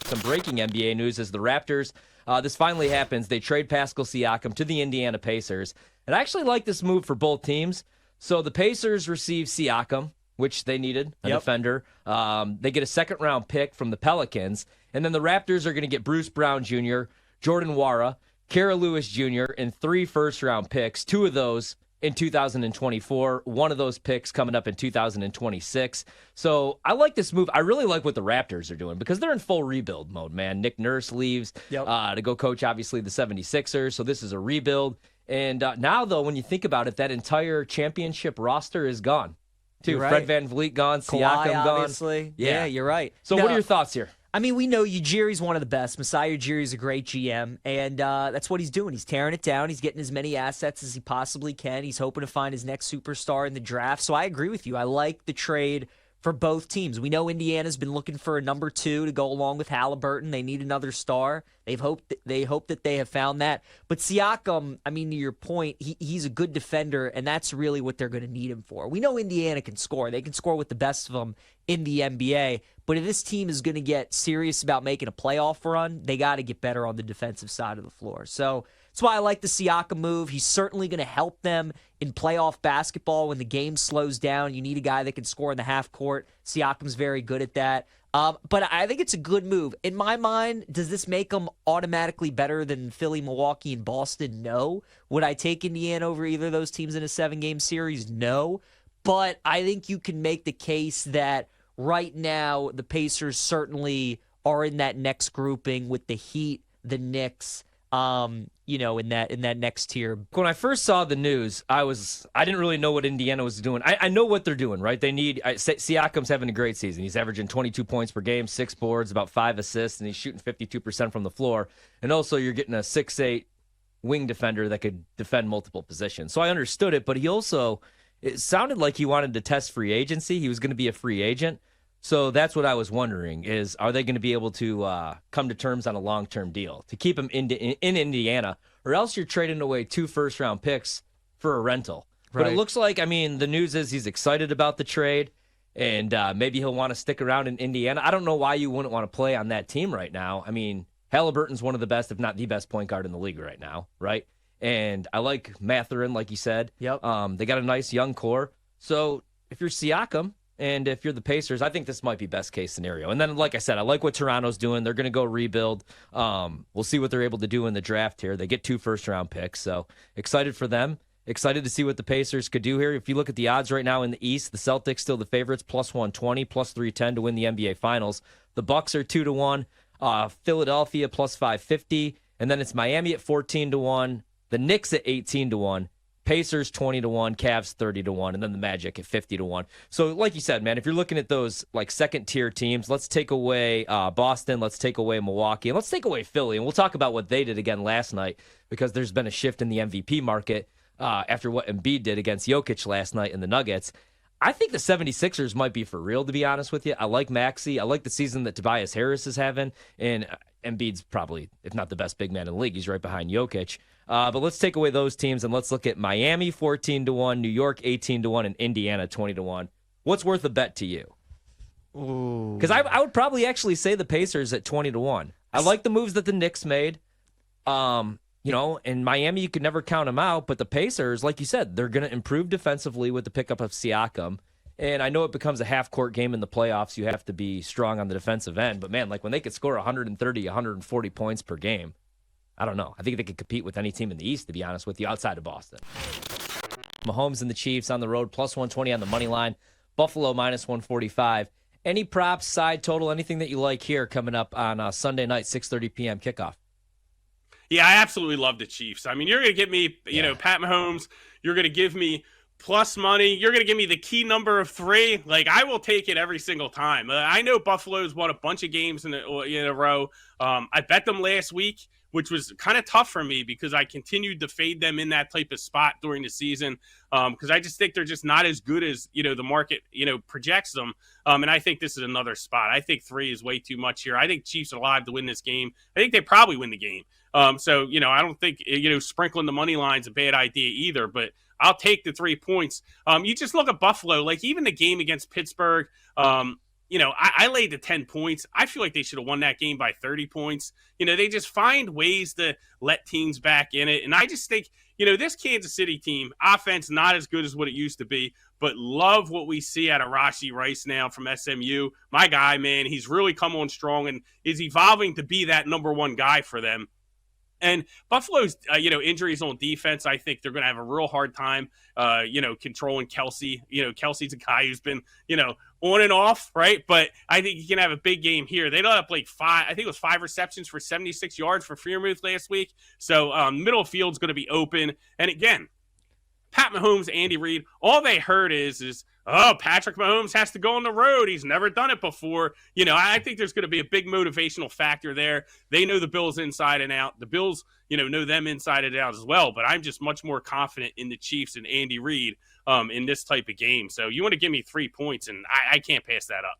Some breaking NBA news is the Raptors. This finally happens. They trade Pascal Siakam to the Indiana Pacers. And I actually like this move for both teams. So the Pacers receive Siakam, which they needed, a defender. They get a second-round pick from the Pelicans. And then the Raptors are going to get Bruce Brown Jr., Jordan Nwora, Kara Lewis Jr., and 3 first-round picks, 2 of those in 2024, one of those picks coming up in 2026. So I like this move. I really like what the Raptors are doing because they're in full rebuild mode, man. Nick Nurse leaves to go coach, obviously, the 76ers. So this is a rebuild. And now, though, when you think about it, that entire championship roster is gone, too. Right. Fred VanVleet gone, Kawhi, Siakam gone. obviously. Yeah, you're right. So what are your thoughts here? I mean, we know Ujiri's one of the best. Masai Ujiri's a great GM, and that's what he's doing. He's tearing it down. He's getting as many assets as he possibly can. He's hoping to find his next superstar in the draft. So I agree with you. I like the trade for both teams. We know Indiana's been looking for a number 2 to go along with Halliburton. They need another star. They hope that they have found that. But Siakam, I mean, to your point, he's a good defender, and that's really what they're going to need him for. We know Indiana can score. They can score with the best of them in the NBA. But if this team is going to get serious about making a playoff run, they got to get better on the defensive side of the floor. So that's why I like the Siakam move. He's certainly going to help them in playoff basketball when the game slows down. You need a guy that can score in the half court. Siakam's very good at that. But I think it's a good move. In my mind, does this make them automatically better than Philly, Milwaukee, and Boston? No. Would I take Indiana over either of those teams in a 7-game series? No. But I think you can make the case that right now the Pacers certainly are in that next grouping with the Heat, the Knicks, in that next tier. When I first saw the news, I didn't really know what Indiana was doing. I know what they're doing, right? Siakam's having a great season. He's averaging 22 points per game, 6 boards, about 5 assists, and he's shooting 52% from the floor. And also you're getting a 6'8" wing defender that could defend multiple positions. So I understood it, but it sounded like he wanted to test free agency. He was going to be a free agent. So that's what I was wondering is, are they going to be able to come to terms on a long-term deal to keep him in Indiana, or else you're trading away 2 first-round picks for a rental. Right. But it looks like, the news is he's excited about the trade, and maybe he'll want to stick around in Indiana. I don't know why you wouldn't want to play on that team right now. Halliburton's one of the best, if not the best point guard in the league right now, right? And I like Mathurin, like you said. Yep. They got a nice young core. So if you're Siakam, and if you're the Pacers, I think this might be best case scenario. And then, like I said, I like what Toronto's doing. They're going to go rebuild. We'll see what they're able to do in the draft here. They get 2 first-round picks, so excited for them. Excited to see what the Pacers could do here. If you look at the odds right now in the East, the Celtics still the favorites, plus 120, plus 310 to win the NBA Finals. The Bucks are 2-1. Philadelphia plus 550, and then it's Miami at 14-1. The Knicks at 18-1. Pacers 20-1, Cavs 30-1, and then the Magic at 50-1. So, like you said, man, if you're looking at those like second-tier teams, let's take away Boston, let's take away Milwaukee, and let's take away Philly. And we'll talk about what they did again last night because there's been a shift in the MVP market after what Embiid did against Jokic last night in the Nuggets. I think the 76ers might be for real, to be honest with you. I like Maxey. I like the season that Tobias Harris is having, and Embiid's probably, if not the best big man in the league, he's right behind Jokic. But let's take away those teams, and let's look at Miami 14-1, New York 18-1, and Indiana 20-1. What's worth a bet to you? Because I would probably actually say the Pacers at 20-1. I like the moves that the Knicks made. In Miami, you could never count them out, but the Pacers, like you said, they're going to improve defensively with the pickup of Siakam. And I know it becomes a half-court game in the playoffs. You have to be strong on the defensive end. But, man, like when they could score 130, 140 points per game, I don't know. I think they could compete with any team in the East, to be honest with you, outside of Boston. Mahomes and the Chiefs on the road, plus 120 on the money line. Buffalo, minus 145. Any props, side total, anything that you like here coming up on Sunday night, 6:30 p.m. kickoff? Yeah, I absolutely love the Chiefs. You're going to give me, Pat Mahomes. You're going to give me plus money. You're going to give me the key number of 3. Like, I will take it every single time. I know Buffalo's won a bunch of games in a row. I bet them last week, which was kind of tough for me because I continued to fade them in that type of spot during the season because I just think they're just not as good as, the market, projects them. And I think this is another spot. I think 3 is way too much here. I think Chiefs are alive to win this game. I think they probably win the game. I don't think, sprinkling the money line's a bad idea either, but I'll take the 3 points. You just look at Buffalo, like even the game against Pittsburgh, I laid the 10 points. I feel like they should have won that game by 30 points. They just find ways to let teams back in it. And I just think, this Kansas City team, offense not as good as what it used to be, but love what we see out of Rashee Rice now from SMU. My guy, man, he's really come on strong and is evolving to be that number one guy for them. And Buffalo's, injuries on defense, I think they're going to have a real hard time, controlling Kelsey. Kelsey's a guy who's been, on and off, right? But I think he can have a big game here. They let up like 5 receptions for 76 yards for Freiermuth last week. So middle field's going to be open. And again, Pat Mahomes, Andy Reid, all they heard is, oh, Patrick Mahomes has to go on the road. He's never done it before. I think there's going to be a big motivational factor there. They know the Bills inside and out. The Bills, know them inside and out as well. But I'm just much more confident in the Chiefs and Andy Reid in this type of game. So you want to give me 3 points, and I can't pass that up.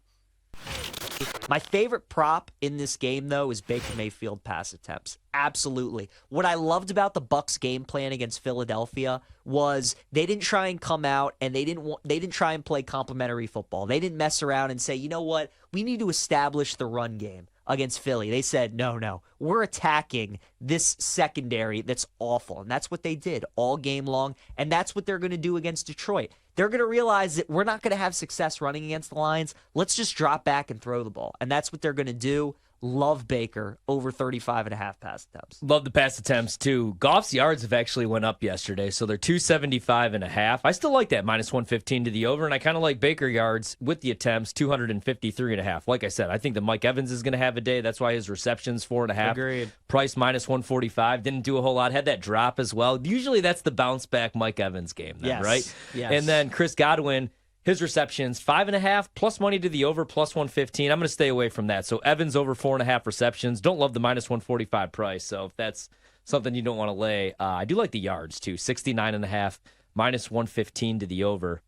My favorite prop in this game, though, is Baker Mayfield pass attempts. Absolutely. What I loved about the Bucs game plan against Philadelphia was they didn't try and come out and they didn't try and play complimentary football. They didn't mess around and say, you know what, we need to establish the run game against Philly. They said, no, we're attacking this secondary that's awful. And that's what they did all game long. And that's what they're going to do against Detroit. They're going to realize that we're not going to have success running against the Lions. Let's just drop back and throw the ball. And that's what they're going to do. Love Baker over 35.5 pass attempts. Love the pass attempts, too. Goff's yards have actually went up yesterday, so they're 275.5. I still like that minus 115 to the over, and I kind of like Baker yards with the attempts, 253.5. Like I said, I think that Mike Evans is going to have a day. That's why his receptions, 4.5. Agreed. Price minus 145. Didn't do a whole lot. Had that drop as well. Usually that's the bounce back Mike Evans game, then, yes. right? Yes. And then Chris Godwin, his receptions, 5.5, plus money to the over, plus 115. I'm going to stay away from that. So Evans over 4.5 receptions. Don't love the minus 145 price. So if that's something you don't want to lay, I do like the yards too. 69.5, minus 115 to the over.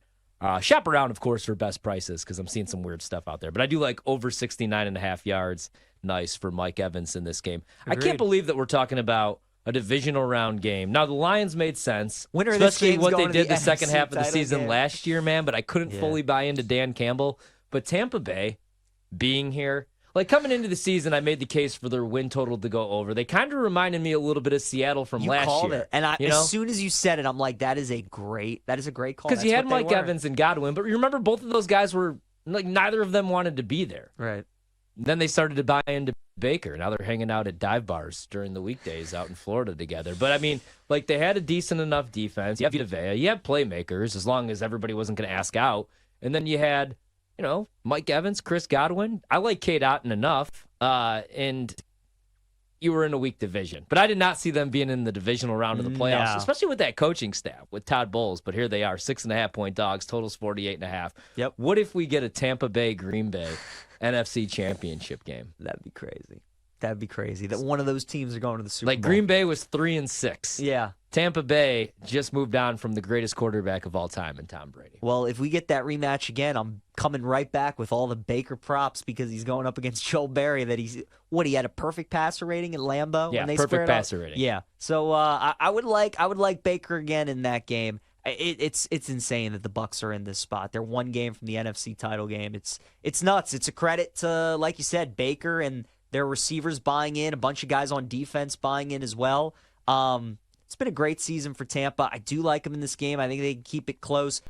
Shop around, of course, for best prices because I'm seeing some weird stuff out there. But I do like over 69.5 yards. Nice for Mike Evans in this game. Agreed. I can't believe that we're talking about a divisional round game. Now, the Lions made sense, Winner of this especially game's what they going to did the the second NFC half of the title season game. last year, man, but I couldn't fully buy into Dan Campbell. But Tampa Bay being here, like coming into the season, I made the case for their win total to go over. They kind of reminded me a little bit of Seattle from You last called year. it. And as soon as you said it, I'm like, that is a great call. Because you had what they Mike were. Evans and Godwin, but remember both of those guys were, like, neither of them wanted to be there. Right. Then they started to buy into Baker. Now they're hanging out at dive bars during the weekdays out in Florida together. But, I mean, like, they had a decent enough defense. You have Vita Vea. You have playmakers, as long as everybody wasn't going to ask out. And then you had, Mike Evans, Chris Godwin. I like Cade Otton enough. And you were in a weak division. But I did not see them being in the divisional round of the playoffs, No. especially with that coaching staff, with Todd Bowles. But here they are, 6.5-point dogs, totals 48.5. Yep. What if we get a Tampa Bay Green Bay NFC championship game? That'd be crazy. That'd be crazy. That one of those teams are going to the Super Bowl. Like Green Bay was 3-6. Yeah. Tampa Bay just moved on from the greatest quarterback of all time in Tom Brady. Well, if we get that rematch again, I'm coming right back with all the Baker props because he's going up against Joe Barry. He had a perfect passer rating at Lambeau. Yeah, when they perfect squared up? passer rating. Yeah. So I would like Baker again in that game. It's insane that the Bucs are in this spot. They're one game from the NFC title game. It's nuts. It's a credit to, like you said, Baker and their receivers buying in, a bunch of guys on defense buying in as well. It's been a great season for Tampa. I do like them in this game. I think they can keep it close.